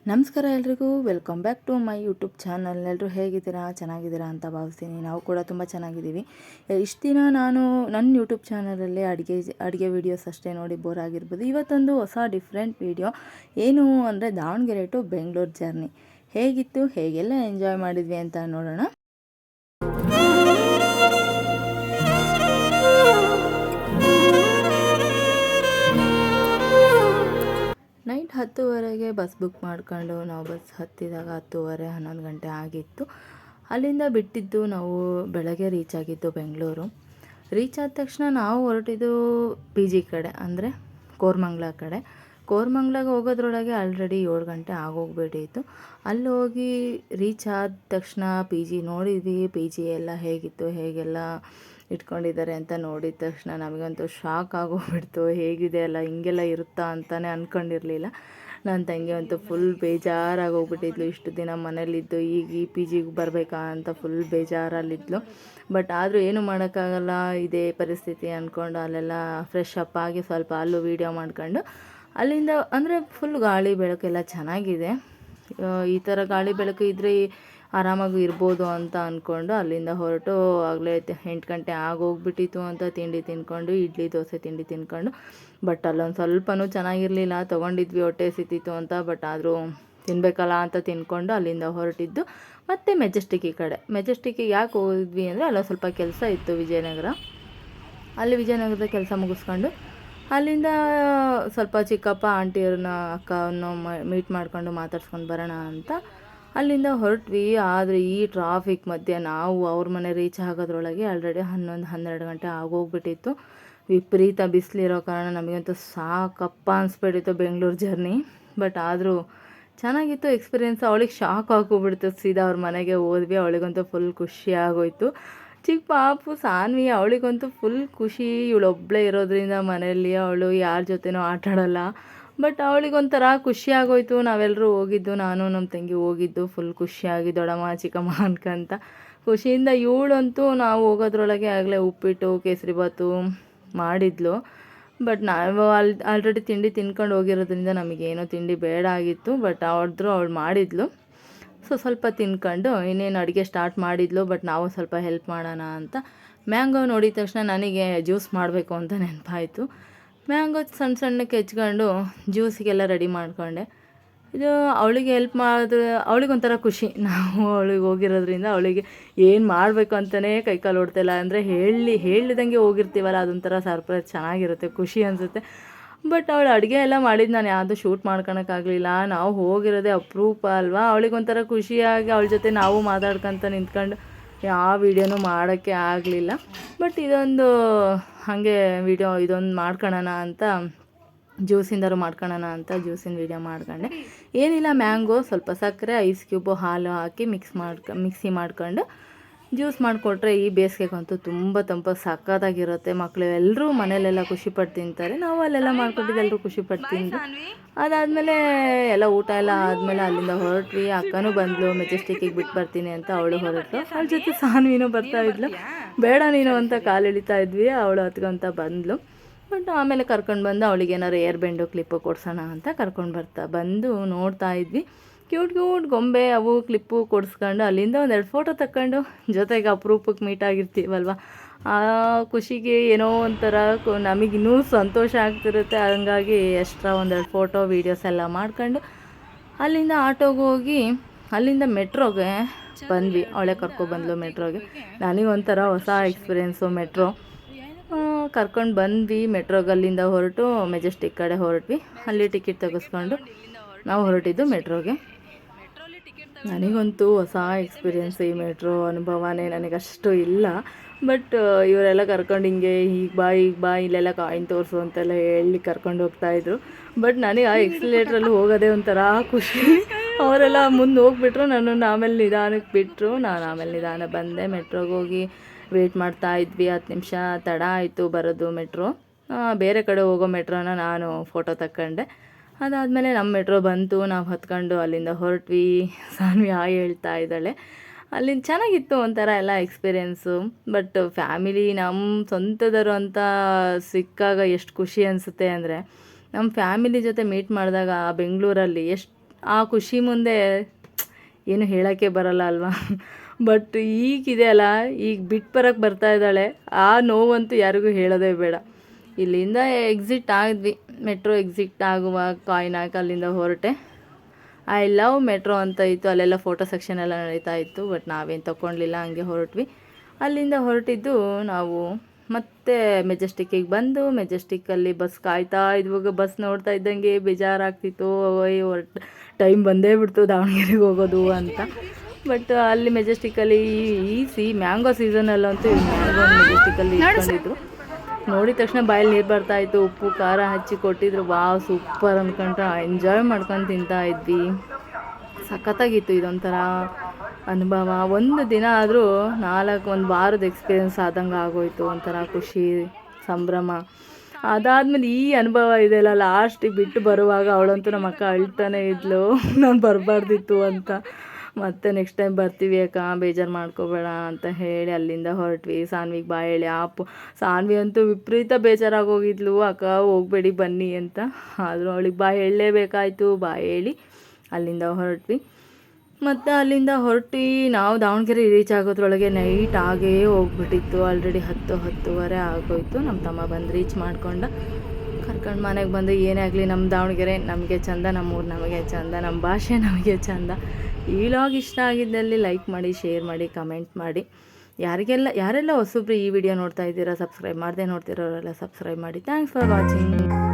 ನಮಸ್ಕಾರ ಎಲ್ರಿಗೂ, welcome back to my YouTube channel. ಎಲ್ಲರೂ ಹೇಗಿದ್ದೀರಾ? ಚೆನ್ನಾಗಿದ್ದೀರಾ ಅಂತ ಭಾವಿಸ್ತೀನಿ. ನಾವು ಕೂಡ ತುಂಬ ಚೆನ್ನಾಗಿದ್ದೀವಿ. ಇಷ್ಟು ದಿನ ನಾನು ನನ್ನ ಯೂಟ್ಯೂಬ್ ಚಾನಲಲ್ಲಿ ಅಡುಗೆ ವೀಡಿಯೋಸ್ ಅಷ್ಟೇ ನೋಡಿ ಬೋರ್ ಆಗಿರ್ಬೋದು. ಇವತ್ತೊಂದು ಹೊಸ ಡಿಫ್ರೆಂಟ್ ವೀಡಿಯೋ. ಏನು ಅಂದರೆ ದಾವಣಗೆರೆ ಟು ಬೆಂಗಳೂರು ಜರ್ನಿ ಹೇಗಿತ್ತು, ಹೇಗೆಲ್ಲ ಎಂಜಾಯ್ ಮಾಡಿದ್ವಿ ಅಂತ ನೋಡೋಣ. ನೈಟ್ 10:30ಗೆ ಬಸ್ ಬುಕ್ ಮಾಡ್ಕೊಂಡು ನಾವು ಬಸ್ ಹತ್ತಿದಾಗ 10:30 11 ಗಂಟೆ ಆಗಿತ್ತು. ಅಲ್ಲಿಂದ ಬಿಟ್ಟಿದ್ದು ನಾವು ಬೆಳಗ್ಗೆ ರೀಚ್ ಆಗಿದ್ದು ಬೆಂಗಳೂರು. ರೀಚ್ ಆದ ತಕ್ಷಣ ನಾವು ಹೊರಟಿದ್ದು ಪಿ ಜಿ ಕಡೆ, ಅಂದರೆ ಕೋರಮಂಗ್ಲ ಕಡೆ. ಕೋರಮಂಗ್ಲಾಗೆ ಹೋಗೋದ್ರೊಳಗೆ ಆಲ್ರೆಡಿ 7 ಗಂಟೆ ಆಗೋಗ್ಬಿಟ್ಟಿತ್ತು. ಅಲ್ಲಿ ಹೋಗಿ ರೀಚ್ ಆದ ತಕ್ಷಣ ಪಿ ಜಿ ನೋಡಿದ್ವಿ. ಪಿ ಜಿ ಎಲ್ಲ ಹೇಗಿತ್ತು, ಹೇಗೆಲ್ಲ ಇಟ್ಕೊಂಡಿದ್ದಾರೆ ಅಂತ ನೋಡಿದ ತಕ್ಷಣ ನಮಗಂತೂ ಶಾಕ್ ಆಗೋಗ್ಬಿಡ್ತು. ಹೇಗಿದೆ ಅಲ್ಲ, ಹಿಂಗೆಲ್ಲ ಇರುತ್ತಾ ಅಂತಲೇ ಅಂದ್ಕೊಂಡಿರಲಿಲ್ಲ. ನನ್ನ ತಂಗಿ ಅಂತೂ ಫುಲ್ ಬೇಜಾರಾಗೋಗ್ಬಿಟ್ಟಿದ್ಲು. ಇಷ್ಟು ದಿನ ಮನೇಲಿದ್ದು ಈಗ ಈ ಪಿ ಜಿಗೆ ಬರಬೇಕಾ ಅಂತ ಫುಲ್ ಬೇಜಾರಲ್ಲಿದ್ಲು. ಬಟ್ ಆದರೂ ಏನು ಮಾಡೋಕ್ಕಾಗಲ್ಲ, ಇದೇ ಪರಿಸ್ಥಿತಿ ಅಂದ್ಕೊಂಡು ಅಲ್ಲೆಲ್ಲ ಫ್ರೆಶ್ ಅಪ್ ಆಗಿ ಸ್ವಲ್ಪ ಅಲ್ಲೂ ವೀಡಿಯೋ ಮಾಡ್ಕೊಂಡು ಅಲ್ಲಿಂದ, ಅಂದರೆ ಫುಲ್ ಗಾಳಿ ಬೆಳಕೆಲ್ಲ ಚೆನ್ನಾಗಿದೆ. ಈ ಥರ ಗಾಳಿ ಬೆಳಕು ಇದ್ದರೆ ಆರಾಮಾಗಿ ಇರ್ಬೋದು ಅಂತ ಅಂದ್ಕೊಂಡು ಅಲ್ಲಿಂದ ಹೊರಟು ಆಗಲೇ 8 ಗಂಟೆ ಆಗೋಗ್ಬಿಟ್ಟಿತ್ತು ಅಂತ ತಿಂಡಿ ತಿಂದ್ಕೊಂಡು, ಇಡ್ಲಿ ದೋಸೆ ತಿಂಡಿ ತಿಂದ್ಕೊಂಡು. ಬಟ್ ಅಲ್ಲೊಂದು ಸ್ವಲ್ಪನೂ ಚೆನ್ನಾಗಿರಲಿಲ್ಲ. ತೊಗೊಂಡಿದ್ವಿ, ಹೊಟ್ಟೆ ಸಿತ್ತಿತ್ತು ಅಂತ. ಬಟ್ ಆದರೂ ತಿನ್ನಬೇಕಲ್ಲ ಅಂತ ತಿಂದ್ಕೊಂಡು ಅಲ್ಲಿಂದ ಹೊರಟಿದ್ದು ಮತ್ತು ಮೆಜೆಸ್ಟಿಕ್ಕಿಗೆ ಯಾಕೆ ಹೋಗಿದ್ವಿ ಅಂದರೆ ಅಲ್ಲೊಂದು ಸ್ವಲ್ಪ ಕೆಲಸ ಇತ್ತು ವಿಜಯನಗರ. ಅಲ್ಲಿ ವಿಜಯನಗರದ ಕೆಲಸ ಮುಗಿಸ್ಕೊಂಡು ಅಲ್ಲಿಂದ ಸ್ವಲ್ಪ ಚಿಕ್ಕಪ್ಪ ಆಂಟಿಯವ್ರನ್ನ ಅಕ್ಕವನ್ನು ಮೀಟ್ ಮಾಡ್ಕೊಂಡು ಮಾತಾಡ್ಸ್ಕೊಂಡು ಬರೋಣ ಅಂತ ಅಲ್ಲಿಂದ ಹೊರಟ್ವಿ. ಆದರೆ ಈ ಟ್ರಾಫಿಕ್ ಮಧ್ಯೆ ನಾವು ಅವ್ರ ಮನೆ ರೀಚ್ ಆಗೋದ್ರೊಳಗೆ ಆಲ್ರೆಡಿ 11-12 ಗಂಟೆ ಆಗೋಗ್ಬಿಟ್ಟಿತ್ತು. ವಿಪರೀತ ಬಿಸಿಲಿರೋ ಕಾರಣ ನಮಗಂತೂ ಸಾಕಪ್ಪ ಅನಿಸ್ಬಿಟ್ಟಿತ್ತು ಬೆಂಗಳೂರು ಜರ್ನಿ. ಬಟ್ ಆದರೂ ಚೆನ್ನಾಗಿತ್ತು ಎಕ್ಸ್ಪೀರಿಯೆನ್ಸ್. ಅವಳಿಗೆ ಶಾಕ್ ಆಗೋಗ್ಬಿಡ್ತು. ಸೀದಾ ಅವ್ರ ಮನೆಗೆ ಹೋದ್ವಿ. ಅವಳಿಗಂತೂ ಫುಲ್ ಖುಷಿ ಆಗೋಯ್ತು. ಚಿಕ್ಕ ಪಾಪು ಸಾನ್ವಿ, ಅವಳಿಗಂತೂ ಫುಲ್ ಖುಷಿ. ಇವಳೊಬ್ಬಳೇ ಇರೋದ್ರಿಂದ ಮನೆಯಲ್ಲಿ ಅವಳು ಯಾರ ಜೊತೆನೂ ಆಟಾಡಲ್ಲ. ಬಟ್ ಅವಳಿಗೊಂಥರ ಖುಷಿ ಆಗೋಯ್ತು. ನಾವೆಲ್ಲರೂ ಹೋಗಿದ್ದು, ನಾನು ನಮ್ಮ ತಂಗಿ ಹೋಗಿದ್ದು ಫುಲ್ ಖುಷಿಯಾಗಿ ದೊಡ್ಡಮ್ಮ ಚಿಕ್ಕಮ್ಮ ಅನ್ಕೊಂತ ಖುಷಿಯಿಂದ. ಇವಳಂತೂ ನಾವು ಹೋಗೋದ್ರೊಳಗೆ ಆಗಲೇ ಉಪ್ಪಿಟ್ಟು ಕೇಸರಿಬಾತು ಮಾಡಿದ್ಲು. ಬಟ್ ನಾವು ಆಲ್ರೆಡಿ ತಿಂಡಿ ತಿನ್ಕೊಂಡು ಹೋಗಿರೋದ್ರಿಂದ ನಮಗೇನೋ ತಿಂಡಿ ಬೇಡ ಆಗಿತ್ತು. ಬಟ್ ಅವಳು ಮಾಡಿದ್ಲು. ಸ್ವಲ್ಪ ತಿನ್ಕೊಂಡು ಇನ್ನೇನು ಅಡುಗೆ ಸ್ಟಾರ್ಟ್ ಮಾಡಿದ್ಲು. ಬಟ್ ನಾವು ಸ್ವಲ್ಪ ಹೆಲ್ಪ್ ಮಾಡೋಣ ಅಂತ ಮ್ಯಾಂಗೋ ನೋಡಿದ ತಕ್ಷಣ ನನಗೆ ಜ್ಯೂಸ್ ಮಾಡಬೇಕು ಅಂತ ನೆನಪಾಯಿತು. ಮ್ಯಾಂಗೋ ಸಣ್ಣಕ್ಕೆ ಹೆಚ್ಕೊಂಡು ಜ್ಯೂಸಿಗೆಲ್ಲ ರೆಡಿ ಮಾಡಿಕೊಂಡೆ. ಇದು ಅವಳಿಗೆ ಹೆಲ್ಪ್ ಮಾಡಿದ್ರೆ ಅವಳಿಗೊಂಥರ ಖುಷಿ. ನಾವು ಅವಳಿಗೆ ಹೋಗಿರೋದ್ರಿಂದ ಅವಳಿಗೆ ಏನು ಮಾಡಬೇಕು ಅಂತಲೇ ಕೈಕಾಲು ಓಡ್ತಿಲ್ಲ. ಅಂದರೆ ಹೇಳಿದಂಗೆ ಹೋಗಿರ್ತೀವಲ್ಲ, ಅದೊಂಥರ ಸರ್ಪ್ರೈಸ್ ಚೆನ್ನಾಗಿರುತ್ತೆ, ಖುಷಿ ಅನಿಸುತ್ತೆ. ಬಟ್ ಅವಳು ಅಡುಗೆ ಎಲ್ಲ ಮಾಡಿದ್ದು ನಾನು ಯಾವುದು ಶೂಟ್ ಮಾಡ್ಕೊಳಕ್ಕಾಗಲಿಲ್ಲ. ನಾವು ಹೋಗಿರೋದೇ ಅಪರೂಪ ಅಲ್ವಾ. ಅವಳಿಗೊಂಥರ ಖುಷಿಯಾಗಿ ಅವಳ ಜೊತೆ ನಾವು ಮಾತಾಡ್ಕೊತ ನಿಂತ್ಕೊಂಡು ಯಾವ ವೀಡಿಯೋನೂ ಮಾಡೋಕ್ಕೆ ಆಗಲಿಲ್ಲ. ಬಟ್ ಇದೊಂದು ಹಾಗೆ ವೀಡಿಯೋ ಇದೊಂದು ಮಾಡ್ಕೊಳ್ಳೋಣ ಅಂತ, ಜ್ಯೂಸಿಂದಾರು ಮಾಡ್ಕೊಳ್ಳೋಣ ಅಂತ ಜ್ಯೂಸಿನ ವೀಡಿಯೋ ಮಾಡ್ಕೊಂಡೆ. ಏನಿಲ್ಲ, ಮ್ಯಾಂಗೋ, ಸ್ವಲ್ಪ ಸಕ್ಕರೆ, ಐಸ್ ಕ್ಯೂಬು, ಹಾಲು ಹಾಕಿ ಮಿಕ್ಸಿ ಮಾಡ್ಕೊಂಡು ಜ್ಯೂಸ್ ಮಾಡಿಕೊಟ್ರೆ ಈ ಬೇಸಿಗೆಗಂತೂ ತುಂಬ ತಂಪಾಗಿ ಸಕ್ಕತ್ತಾಗಿರುತ್ತೆ. ಮಕ್ಕಳು ಎಲ್ಲರೂ ಮನೇಲೆಲ್ಲ ಖುಷಿಪಟ್ಟು ತಿಂತಾರೆ. ನಾವು ಅಲ್ಲೆಲ್ಲ ಮಾಡ್ಕೊಟ್ಟಿದ್ದು ಎಲ್ಲರೂ ಖುಷಿಪಟ್ಟು ತಿಂದು ಅದಾದಮೇಲೆ ಎಲ್ಲ ಊಟ ಎಲ್ಲ ಆದಮೇಲೆ ಅಲ್ಲಿಂದ ಹೊರಟ್ವಿ. ಅಕ್ಕನೂ ಬಂದಳು, ಮೆಜೆಸ್ಟಿಕ್ಕಿಗೆ ಬಿಟ್ಟು ಬರ್ತೀನಿ ಅಂತ ಅವಳು ಹೊರಟು. ಅವಳ ಜೊತೆ ಸಾನ್ವಿನೂ ಬರ್ತಾಯಿದ್ಲು. ಬೇಡ ನೀನು ಅಂತ ಕಾಲು ಎಳಿತಾ ಇದ್ವಿ. ಅವಳು ಹತ್ಕೊಂತ ಬಂದಳು. ಬಟ್ ಆಮೇಲೆ ಕರ್ಕೊಂಡು ಬಂದು ಅವಳಿಗೆ ಏನಾರು ಏರ್ ಬೆಂಡು ಕ್ಲಿಪ್ಪು ಕೊಡ್ಸೋಣ ಅಂತ ಕರ್ಕೊಂಡು ಬಂದು ನೋಡ್ತಾ ಇದ್ವಿ. ಕ್ಯೂಟ್ ಗೊಂಬೆ ಅವು ಕ್ಲಿಪ್ಪು ಕೊಡಿಸ್ಕೊಂಡು ಅಲ್ಲಿಂದ 2 ಫೋಟೋ ತಗೊಂಡು ಜೊತೆಗೆ ಅಪರೂಪಕ್ಕೆ ಮೀಟ್ ಆಗಿರ್ತೀವಲ್ವ, ಆ ಖುಷಿಗೆ ಏನೋ ಒಂಥರ ನಮಗಿನ್ನೂ ಸಂತೋಷ ಆಗ್ತಿರುತ್ತೆ. ಹಂಗಾಗಿ ಎಕ್ಸ್ಟ್ರಾ 2 ಫೋಟೋ ವೀಡಿಯೋಸ್ ಎಲ್ಲ ಮಾಡ್ಕೊಂಡು ಅಲ್ಲಿಂದ ಆಟೋಗೆ ಹೋಗಿ ಅಲ್ಲಿಂದ ಮೆಟ್ರೋಗೆ ಬಂದ್ವಿ. ಅವಳೇ ಕರ್ಕೊಬಂದ್ಲು ಮೆಟ್ರೋಗೆ. ನನಗೊಂಥರ ಹೊಸ ಎಕ್ಸ್ಪೀರಿಯೆನ್ಸು ಮೆಟ್ರೋ. ಕರ್ಕೊಂಡು ಬಂದ್ವಿ ಮೆಟ್ರೋಗೆ. ಅಲ್ಲಿಂದ ಹೊರಟು ಮೆಜೆಸ್ಟಿಕ್ ಕಡೆ ಹೊರಟ್ವಿ. ಅಲ್ಲಿ ಟಿಕೆಟ್ ತೆಗೆಸ್ಕೊಂಡು ನಾವು ಹೊರಟಿದ್ದು ಮೆಟ್ರೋಗೆ. ನನಗಂತೂ ಹೊಸ ಎಕ್ಸ್ಪೀರಿಯೆನ್ಸ್, ಈ ಮೆಟ್ರೋ ಅನುಭವನೇ ನನಗಷ್ಟು ಇಲ್ಲ. ಬಟ್ ಇವರೆಲ್ಲ ಕರ್ಕೊಂಡು ಹಿಂಗೆ ಈಗ ಬಾ ಇಲ್ಲೆಲ್ಲ ಕಾಯಿನ್ ತೋರಿಸು ಅಂತೆಲ್ಲ ಹೇಳಿ ಕರ್ಕೊಂಡು ಹೋಗ್ತಾಯಿದ್ರು. ಬಟ್ ನನಗೆ ಆ ಎಕ್ಸಿಲೇಟ್ರಲ್ಲಿ ಹೋಗೋದೇ ಒಂಥರ ಖುಷಿ. ಅವರೆಲ್ಲ ಮುಂದೆ ಹೋಗ್ಬಿಟ್ರು, ನನ್ನನ್ನು ಆಮೇಲೆ ನಿಧಾನಕ್ಕೆ ಬಿಟ್ಟರು. ನಾನು ಆಮೇಲೆ ನಿಧಾನ ಬಂದೆ. ಮೆಟ್ರೋಗೆ ಹೋಗಿ ವೆಯ್ಟ್ ಮಾಡ್ತಾ ಇದ್ವಿ. 10 ನಿಮಿಷ ತಡ ಆಯಿತು ಬರೋದು ಮೆಟ್ರೋ. ಬೇರೆ ಕಡೆ ಹೋಗೋ ಮೆಟ್ರೋನ ನಾನು ಫೋಟೋ ತಕ್ಕೊಂಡೆ. ಅದಾದಮೇಲೆ ನಮ್ಮ ಮೆಟ್ರೋ ಬಂತು. ನಾವು ಹತ್ಕೊಂಡು ಅಲ್ಲಿಂದ ಹೊರಟ್ವಿ. ಸಾನ್ವಿ ಹೇಳ್ತಾ ಇದ್ದಾಳೆ. ಅಲ್ಲಿಂದ ಚೆನ್ನಾಗಿತ್ತು ಒಂಥರ ಎಲ್ಲ ಎಕ್ಸ್ಪೀರಿಯೆನ್ಸು. ಬಟ್ ಫ್ಯಾಮಿಲಿ ನಮ್ಮ ಸ್ವಂತದವರು ಅಂತ ಸಿಕ್ಕಾಗ ಎಷ್ಟು ಖುಷಿ ಅನಿಸುತ್ತೆ ಅಂದರೆ, ನಮ್ಮ ಫ್ಯಾಮಿಲಿ ಜೊತೆ ಮೀಟ್ ಮಾಡಿದಾಗ ಬೆಂಗಳೂರಲ್ಲಿ ಆ ಖುಷಿ ಮುಂದೆ ಏನು ಹೇಳೋಕ್ಕೆ ಬರಲ್ಲ ಅಲ್ವಾ. ಬಟ್ ಈಗಿದೆ ಅಲ್ಲ, ಈಗ ಬಿಟ್ಟು ಬರೋಕ್ಕೆ ಬರ್ತಾ ಇದ್ದಾಳೆ, ಆ ನೋವಂತೂ ಯಾರಿಗೂ ಹೇಳೋದೇ ಬೇಡ. ಇಲ್ಲಿಂದ ಎಕ್ಸಿಟ್ ಆಗಿದ್ವಿ, ಮೆಟ್ರೋ ಎಕ್ಸಿಟ್ ಆಗುವಾಗ ಕಾಯಿನ್ ಹಾಕಿ ಅಲ್ಲಿಂದ ಹೊರಟೆ. ಐ ಲವ್ ಮೆಟ್ರೋ ಅಂತ ಇತ್ತು, ಅಲ್ಲೆಲ್ಲ ಫೋಟೋ ಸೆಕ್ಷನ್ ಎಲ್ಲ ನಡೀತಾ ಇತ್ತು. ಬಟ್ ನಾವೇನು ತೊಗೊಳ್ಲಿಲ್ಲ, ಹಂಗೆ ಹೊರಟ್ವಿ. ಅಲ್ಲಿಂದ ಹೊರಟಿದ್ದು ನಾವು ಮತ್ತೆ ಮೆಜೆಸ್ಟಿಕ್ಕಿಗೆ ಬಂದು, ಮೆಜೆಸ್ಟಿಕ್ಕಲ್ಲಿ ಬಸ್ ಕಾಯ್ತಾ ಇದ್ವಾಗ ಬಸ್ ನೋಡ್ತಾ ಇದ್ದಂಗೆ ಬೇಜಾರಾಗ್ತಿತ್ತು. ಟೈಮ್ ಬಂದೇ ಬಿಡ್ತು ದಾವಣಗೆರೆಗೆ ಹೋಗೋದು ಅಂತ. ಬಟ್ ಅಲ್ಲಿ ಮೆಜೆಸ್ಟಿಕ್ಕಲ್ಲಿ ಮ್ಯಾಂಗೋ ಸೀಸನಲ್ಲಂತೂ ಮ್ಯಾಂಗೋ ಮೆಜೆಸ್ಟಿಕ್ಕಲ್ಲಿ ಇಟ್ಕೊಂಡಿದ್ರು. ನೋಡಿದ ತಕ್ಷಣ ಬಾಯಲ್ಲಿ ನೀರು ಬರ್ತಾಯಿತ್ತು. ಉಪ್ಪು ಖಾರ ಹಚ್ಚಿ ಕೊಟ್ಟಿದ್ರು, ವಾವ್ ಸೂಪರ್ ಅಂದ್ಕೊಂಡ್ರೆ ಎಂಜಾಯ್ ಮಾಡ್ಕೊಂಡು ತಿಂತಾ ಇದ್ವಿ. ಸಖತ್ತಾಗಿತ್ತು. ಇದೊಂಥರ ಅನುಭವ. ಒಂದು ದಿನ ಆದರೂ ಒಂದು ವಾರದ ಎಕ್ಸ್ಪೀರಿಯೆನ್ಸ್ ಆದಂಗೆ ಆಗೋಯ್ತು. ಒಂಥರ ಖುಷಿ, ಸಂಭ್ರಮ. ಅದಾದಮೇಲೆ ಈ ಅನುಭವ ಇದೆಯಲ್ಲ, ಲಾಸ್ಟಿಗೆ ಬಿಟ್ಟು ಬರುವಾಗ ಅವಳಂತೂ ನಮ್ಮ ಅಕ್ಕ ಅಳ್ತಾನೆ ಇದ್ಲು, ನಾನು ಬರಬಾರ್ದಿತ್ತು ಅಂತ. ಮತ್ತೆ ನೆಕ್ಸ್ಟ್ ಟೈಮ್ ಬರ್ತೀವಿ ಅಕ್ಕ, ಬೇಜಾರು ಮಾಡ್ಕೋಬೇಡ ಅಂತ ಹೇಳಿ ಅಲ್ಲಿಂದ ಹೊರಟ್ವಿ. ಸಾನ್ವಿಗೆ ಬಾಯ್ ಹೇಳಿ ಸಾನ್ವಿ ಅಂತೂ ವಿಪರೀತ ಬೇಜಾರಾಗೋಗಿದ್ಲು, ಅಕ್ಕ ಹೋಗಬೇಡಿ ಬನ್ನಿ ಅಂತ. ಆದರೂ ಅವಳಿಗೆ ಬಾಯ್ ಹೇಳಲೇಬೇಕಾಯ್ತು. ಬಾಯ್ ಹೇಳಿ ಅಲ್ಲಿಂದ ಹೊರಟ್ವಿ. ಮತ್ತು ಅಲ್ಲಿಂದ ಹೊರಟು ನಾವು ದಾವಣಗೆರೆ ರೀಚ್ ಆಗೋದ್ರೊಳಗೆ ನೈಟ್ ಆಗೇ ಹೋಗ್ಬಿಟ್ಟಿತ್ತು. ಆಲ್ರೆಡಿ 10-10:30 ಆಗೋಯ್ತು. ನಮ್ಮ ತಮ್ಮ ಬಂದು ರೀಚ್ ಕರ್ಕೊಂಡು ಮನೆಗೆ ಬಂದು, ಏನೇ ಆಗಲಿ ನಮ್ಮ ದಾವಣಗೆರೆ ನಮಗೆ ಚಂದ, ನಮ್ಮೂರು ನಮಗೆ ಚಂದ, ನಮ್ಮ ಭಾಷೆ ನಮಗೆ ಚಂದ. ಈ ವ್ಲಾಗ್ ಇಷ್ಟ ಆಗಿದ್ದಲ್ಲಿ ಲೈಕ್ ಮಾಡಿ, ಶೇರ್ ಮಾಡಿ, ಕಮೆಂಟ್ ಮಾಡಿ. ಯಾರೆಲ್ಲ ಹೊಸಬ್ರು ಈ ವಿಡಿಯೋ ನೋಡ್ತಾ ಇದ್ದೀರಾ, ಸಬ್ಸ್ಕ್ರೈಬ್ ಮಾಡದೆ ನೋಡ್ತಿರೋರೆಲ್ಲ ಸಬ್ಸ್ಕ್ರೈಬ್ ಮಾಡಿ. Thanks for watching.